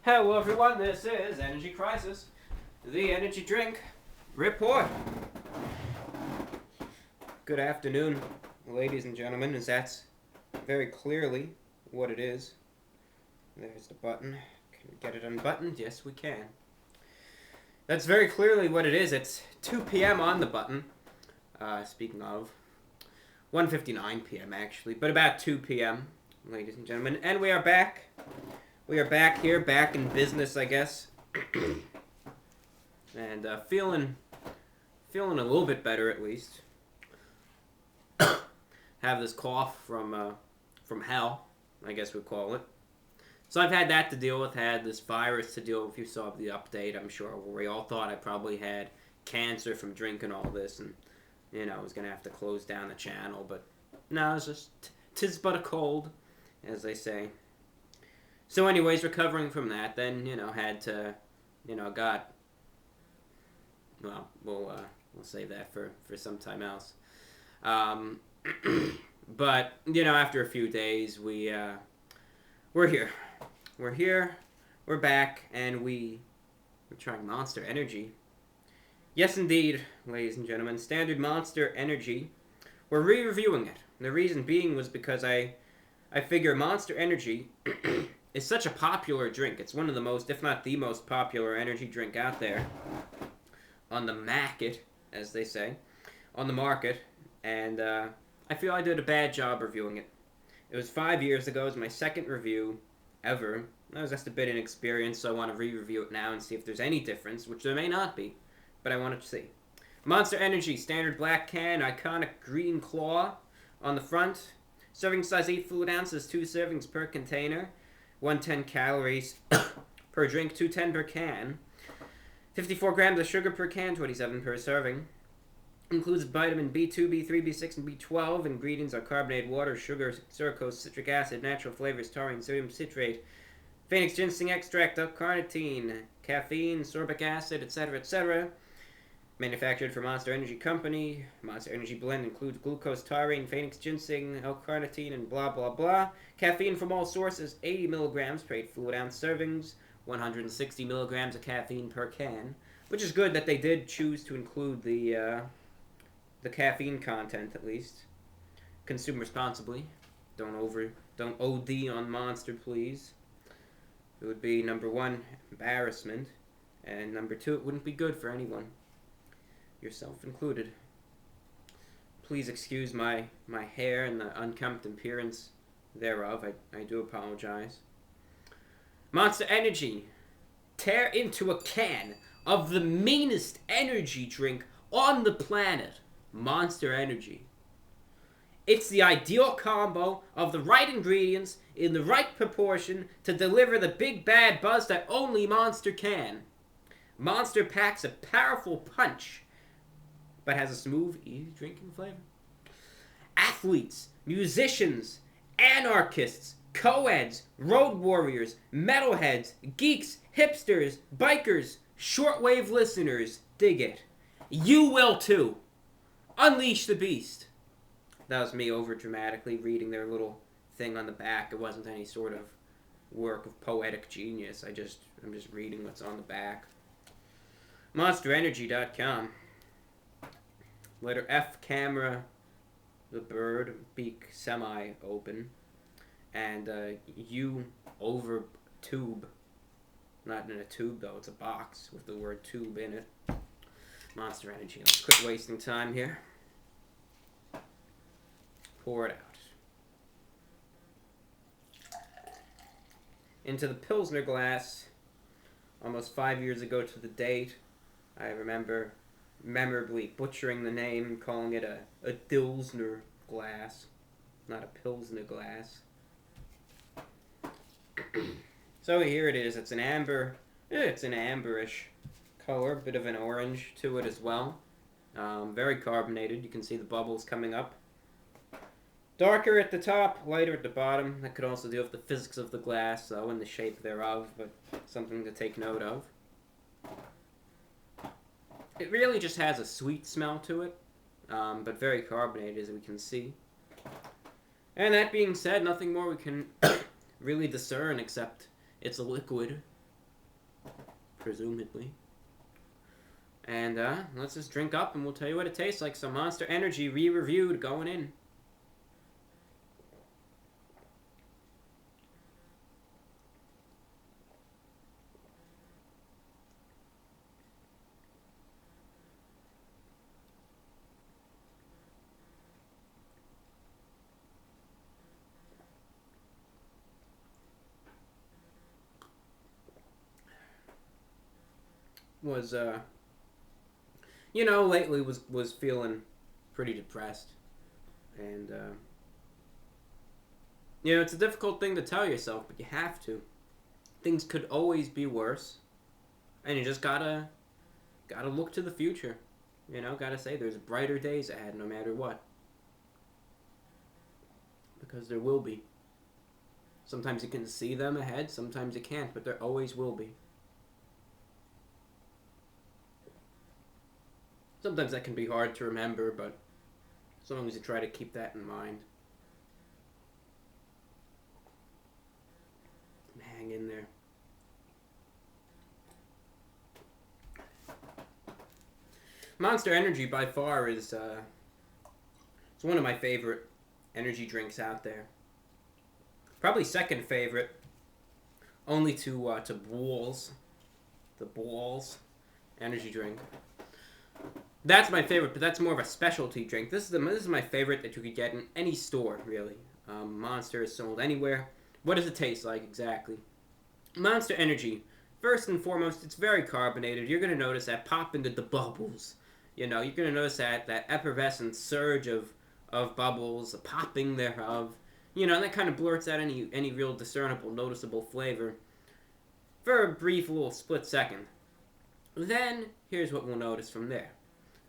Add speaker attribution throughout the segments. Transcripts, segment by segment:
Speaker 1: Hello everyone, this is Energy Crisis, the energy drink report. Good afternoon, ladies and gentlemen, as that's very clearly what it is. There's the button. Can we get it unbuttoned? Yes, we can. That's very clearly what it is. It's 2 p.m. on the button. Speaking of, 1:59 p.m. actually, but about 2 p.m., ladies and gentlemen. And we are back. We are back here, back in business, I guess. And feeling a little bit better at least. Have this cough from hell, I guess we'd call it. So I've had that to deal with, had this virus to deal with. If you saw the update, I'm sure we all thought I probably had cancer from drinking all this, and I was gonna have to close down the channel, but no, it's just 'tis but a cold, as they say. So anyways, recovering from that, then, had to, got, well, we'll save that for some time else. But, after a few days, we're here. We're here, we're back, and we're trying Monster Energy. Yes, indeed, ladies and gentlemen, standard Monster Energy. We're re-reviewing it. The reason being was because I figure Monster Energy is such a popular drink. It's one of the most, if not the most popular energy drink out there. On the market, as they say. On the market. And I feel I did a bad job reviewing it. It was 5 years ago. It was my second review ever. I was just a bit inexperienced, so I want to re-review it now and see if there's any difference, which there may not be. But I wanted to see. Monster Energy, standard black can, iconic green claw on the front. Serving size 8 fluid ounces, 2 servings per container. 110 calories per drink, 210 per can. 54 grams of sugar per can, 27 per serving. Includes vitamin B2, B3, B6, and B12. Ingredients are carbonated water, sugar, sucrose, citric acid, natural flavors, taurine, sodium citrate, Phoenix ginseng extract, L-carnitine, caffeine, sorbic acid, etc., etc. Manufactured for Monster Energy Company. Monster Energy Blend includes glucose, taurine, Phoenix ginseng, L-carnitine, and blah, blah, blah. Caffeine from all sources, 80 milligrams per 8 fluid ounce servings. 160 milligrams of caffeine per can. Which is good that they did choose to include the caffeine content, at least. Consume responsibly. Don't OD on Monster, please. It would be, number one, embarrassment. And number two, it wouldn't be good for anyone. Yourself included. Please excuse my hair and the unkempt appearance thereof. I do apologize. Monster Energy. Tear into a can of the meanest energy drink on the planet. Monster Energy. It's the ideal combo of the right ingredients in the right proportion to deliver the big bad buzz that only Monster can. Monster packs a powerful punch, but has a smooth, easy drinking flavor. Athletes, musicians, anarchists, co-eds, road warriors, metalheads, geeks, hipsters, bikers, shortwave listeners, dig it. You will too. Unleash the beast. That was me over dramatically reading their little thing on the back. It wasn't any sort of work of poetic genius. I'm just reading what's on the back. MonsterEnergy.com. Letter F, camera, the bird, beak semi-open, and U over tube. Not in a tube, though. It's a box with the word tube in it. Monster Energy. Let's quit wasting time here. Pour it out. Into the Pilsner glass. Almost 5 years ago to the date. I remember memorably butchering the name and calling it a Dilsner glass, not a Pilsner glass. So here it is. It's an amber. It's an amberish color, bit of an orange to it as well. Very carbonated. You can see the bubbles coming up. Darker at the top, lighter at the bottom. That could also deal with the physics of the glass, though, and the shape thereof, but something to take note of. It really just has a sweet smell to it, but very carbonated, as we can see. And that being said, nothing more we can really discern except it's a liquid. presumably. And let's just drink up and we'll tell you what it tastes like. Some Monster Energy re-reviewed going in. Was lately was feeling pretty depressed, and it's a difficult thing to tell yourself, but you have to. Things could always be worse, and you just gotta look to the future. Gotta say there's brighter days ahead, no matter what, because there will be. Sometimes you can see them ahead, sometimes you can't, but there always will be. Sometimes that can be hard to remember, but as long as you try to keep that in mind. Hang in there. Monster Energy by far is it's one of my favorite energy drinks out there. Probably second favorite, only to Balls, the Balls energy drink. That's my favorite, but that's more of a specialty drink. This is my favorite that you could get in any store, really. Monster is sold anywhere. What does it taste like exactly? Monster Energy. First and foremost, it's very carbonated. You're going to notice that pop into the bubbles. You're going to notice that effervescent surge of bubbles, the popping thereof. And that kind of blurts out any real discernible, noticeable flavor for a brief little split second. Then, here's what we'll notice from there.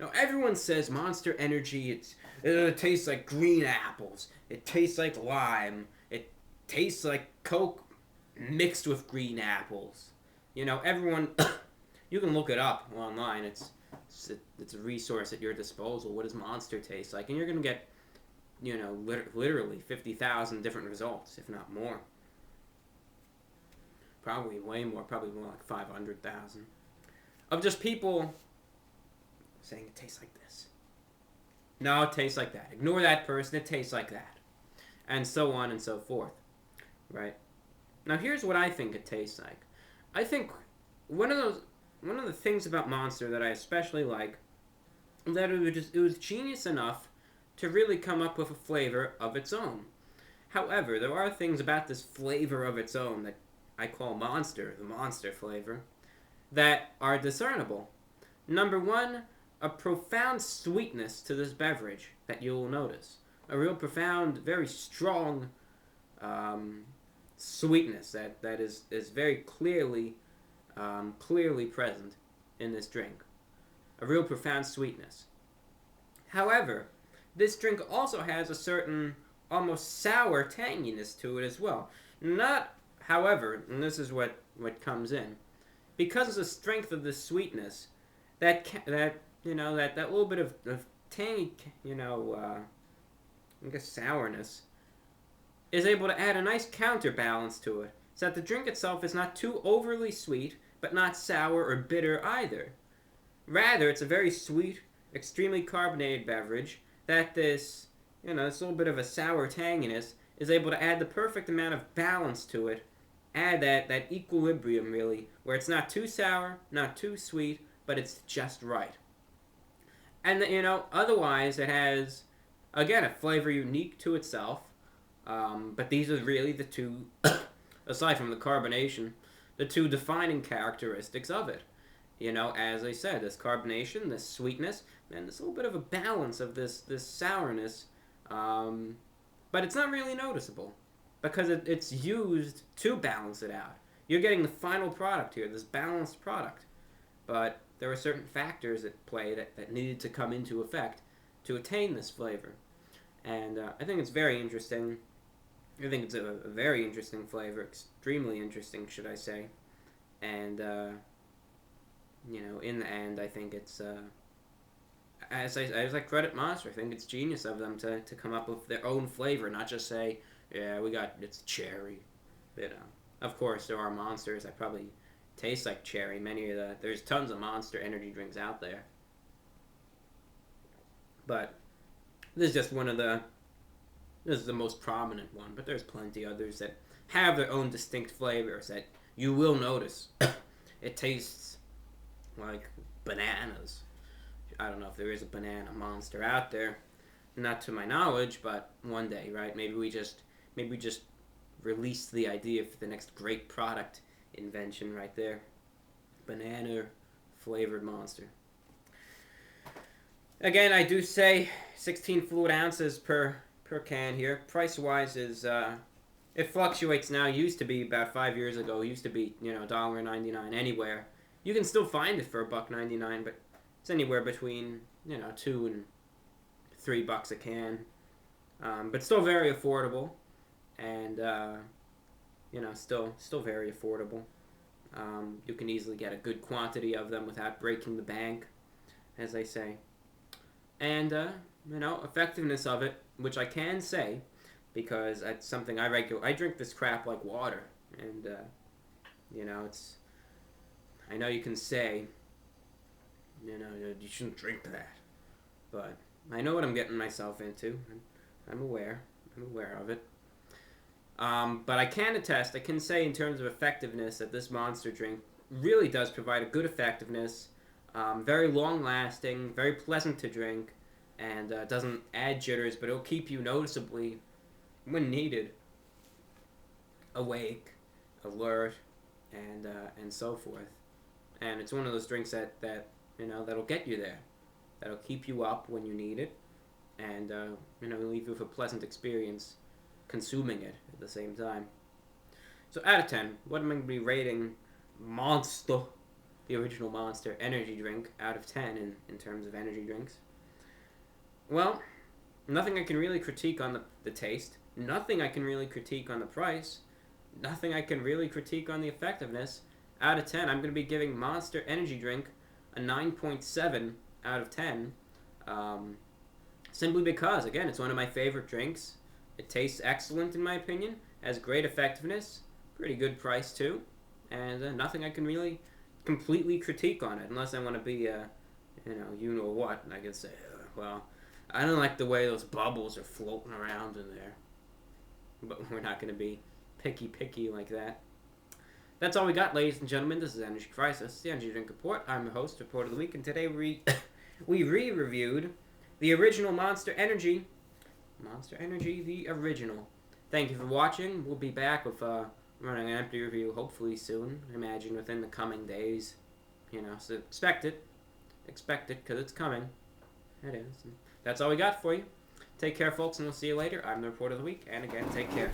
Speaker 1: Now, everyone says Monster Energy, it tastes like green apples. It tastes like lime. It tastes like Coke mixed with green apples. Everyone, you can look it up online. It's a resource at your disposal. What does Monster taste like? And you're going to get, literally 50,000 different results, if not more. Probably way more, probably more like 500,000. Of just people saying it tastes like this. No, it tastes like that. Ignore that person, it tastes like that. And so on and so forth. Right? Now here's what I think it tastes like. I think one of the things about Monster that I especially like, that it was genius enough to really come up with a flavor of its own. However, there are things about this flavor of its own that I call Monster, the Monster flavor, that are discernible. Number one, a profound sweetness to this beverage that you'll notice. A real profound, very strong sweetness that is very clearly present in this drink. A real profound sweetness. However, this drink also has a certain almost sour tanginess to it as well. However, and this is what comes in, because of the strength of the sweetness, that little bit of tangy, I guess sourness, is able to add a nice counterbalance to it, so that the drink itself is not too overly sweet, but not sour or bitter either. Rather, it's a very sweet, extremely carbonated beverage that this little bit of a sour tanginess is able to add the perfect amount of balance to it, add that equilibrium, really, where it's not too sour, not too sweet, but it's just right. And, otherwise it has, again, a flavor unique to itself, but these are really the two, aside from the carbonation, the two defining characteristics of it. As I said, this carbonation, this sweetness, and this little bit of a balance of this sourness, but it's not really noticeable, because it's used to balance it out. You're getting the final product here, this balanced product, but there were certain factors at play that needed to come into effect to attain this flavor. And I think it's very interesting. I think it's a very interesting flavor, extremely interesting, should I say. And, in the end, I think it's, as I credit Monster, I think it's genius of them to come up with their own flavor, not just say, yeah, it's cherry. Of course, there are Monsters I probably tastes like cherry. There's tons of Monster energy drinks out there, but this is just this is the most prominent one. But there's plenty others that have their own distinct flavors that you will notice. It tastes like bananas. I don't know if there is a banana Monster out there, not to my knowledge, but one day, right? Maybe we just release the idea for the next great product invention right there. Banana flavored Monster. Again, I do say 16 fluid ounces per can here. Price wise is it fluctuates now. It used to be about 5 years ago. It used to be $1.99 anywhere. You can still find it for $1.99, but it's anywhere between $2 and $3 a can. But still very affordable, and still very affordable. You can easily get a good quantity of them without breaking the bank, as they say. And effectiveness of it, which I can say, because it's something I drink this crap like water, and it's. I know you can say, you shouldn't drink that, but I know what I'm getting myself into. I'm aware of it. But I can attest, I can say in terms of effectiveness that this Monster drink really does provide a good effectiveness, very long lasting, very pleasant to drink, and doesn't add jitters, but it'll keep you noticeably, when needed, awake, alert, and so forth. And it's one of those drinks that'll get you there, that'll keep you up when you need it, and leave you with a pleasant experience consuming it at the same time. So out of 10, what am I going to be rating Monster, the original Monster energy drink, out of 10 in terms of energy drinks? Well, nothing I can really critique on the taste, nothing I can really critique on the price, nothing I can really critique on the effectiveness. Out of 10, I'm going to be giving Monster energy drink a 9.7 out of 10, simply because, again, it's one of my favorite drinks. It tastes excellent in my opinion, has great effectiveness, pretty good price too, and nothing I can really completely critique on it, unless I want to be, what, and I can say, well, I don't like the way those bubbles are floating around in there, but we're not going to be picky like that. That's all we got, ladies and gentlemen. This is Energy Crisis, the Energy Drink Report. I'm your host, Report of the Week, and today we re-reviewed the original Monster Energy, the original. Thank you for watching. We'll be back with running an empty review hopefully soon. I imagine within the coming days. So expect it because it's coming. It is. And that's all we got for you. Take care, folks, and we'll see you later. I'm the Report of the Week, and again, take care.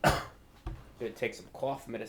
Speaker 1: Gonna take some cough medicine.